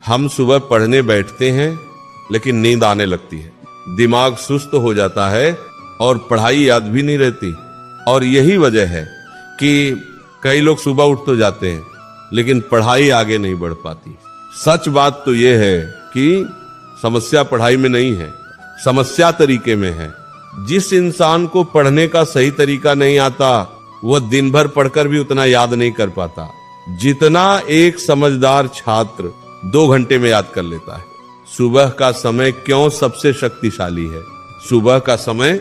हम सुबह पढ़ने बैठते हैं लेकिन नींद आने लगती है, दिमाग सुस्त हो जाता है और पढ़ाई याद भी नहीं रहती। और यही वजह है कि कई लोग सुबह उठ तो जाते हैं लेकिन पढ़ाई आगे नहीं बढ़ पाती। सच बात तो यह है कि समस्या पढ़ाई में नहीं है, समस्या तरीके में है। जिस इंसान को पढ़ने का सही तरीका नहीं आता वह दिन भर पढ़कर भी उतना याद नहीं कर पाता जितना एक समझदार छात्र 2 घंटे में याद कर लेता है। सुबह का समय क्यों सबसे शक्तिशाली है? सुबह का समय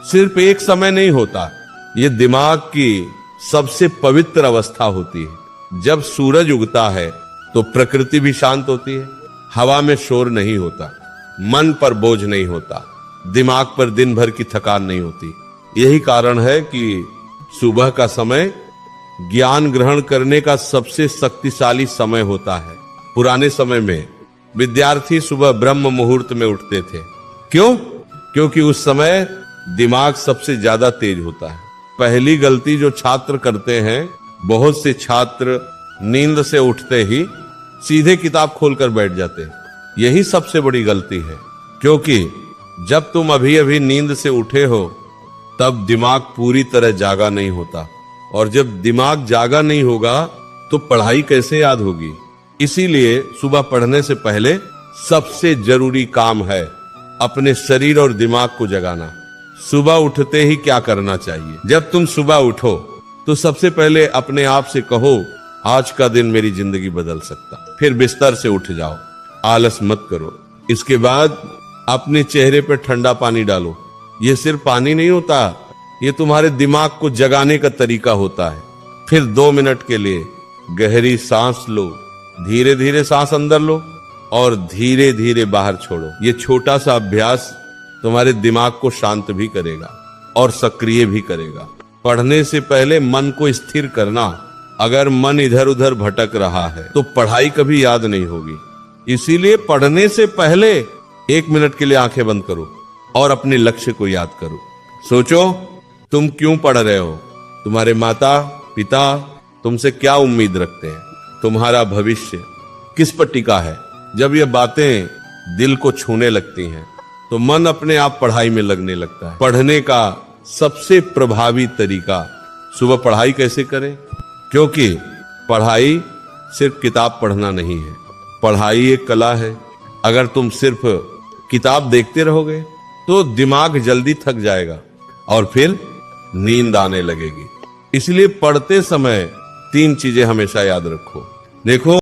सिर्फ एक समय नहीं होता, ये दिमाग की सबसे पवित्र अवस्था होती है। जब सूरज उगता है तो प्रकृति भी शांत होती है, हवा में शोर नहीं होता, मन पर बोझ नहीं होता, दिमाग पर दिन भर की थकान नहीं होती। यही कारण है कि सुबह का समय ज्ञान ग्रहण करने का सबसे शक्तिशाली समय होता है। पुराने समय में विद्यार्थी सुबह ब्रह्म मुहूर्त में उठते थे। क्यों? क्योंकि उस समय दिमाग सबसे ज्यादा तेज होता है। पहली गलती जो छात्र करते हैं, बहुत से छात्र नींद से उठते ही सीधे किताब खोलकर बैठ जाते हैं। यही सबसे बड़ी गलती है, क्योंकि जब तुम अभी अभी नींद से उठे हो तब दिमाग पूरी तरह जागा नहीं होता, और जब दिमाग जागा नहीं होगा तो पढ़ाई कैसे याद होगी। इसीलिए सुबह पढ़ने से पहले सबसे जरूरी काम है अपने शरीर और दिमाग को जगाना। सुबह उठते ही क्या करना चाहिए? जब तुम सुबह उठो तो सबसे पहले अपने आप से कहो, आज का दिन मेरी जिंदगी बदल सकता। फिर बिस्तर से उठ जाओ, आलस मत करो। इसके बाद अपने चेहरे पर ठंडा पानी डालो। यह सिर्फ पानी नहीं होता, ये तुम्हारे दिमाग को जगाने का तरीका होता है। फिर 2 मिनट के लिए गहरी सांस लो, धीरे धीरे सांस अंदर लो और धीरे धीरे बाहर छोड़ो। ये छोटा सा अभ्यास तुम्हारे दिमाग को शांत भी करेगा और सक्रिय भी करेगा। पढ़ने से पहले मन को स्थिर करना। अगर मन इधर उधर भटक रहा है तो पढ़ाई कभी याद नहीं होगी। इसीलिए पढ़ने से पहले 1 मिनट के लिए आंखें बंद करो और अपने लक्ष्य को याद करो। सोचो तुम क्यों पढ़ रहे हो, तुम्हारे माता पिता तुमसे क्या उम्मीद रखते हैं, तुम्हारा भविष्य किस पर टिका है। जब ये बातें दिल को छूने लगती हैं तो मन अपने आप पढ़ाई में लगने लगता है। पढ़ने का सबसे प्रभावी तरीका, सुबह पढ़ाई कैसे करें? क्योंकि पढ़ाई सिर्फ किताब पढ़ना नहीं है, पढ़ाई एक कला है। अगर तुम सिर्फ किताब देखते रहोगे तो दिमाग जल्दी थक जाएगा और फिर नींद आने लगेगी। इसलिए पढ़ते समय 3 चीजें हमेशा याद रखो। देखो,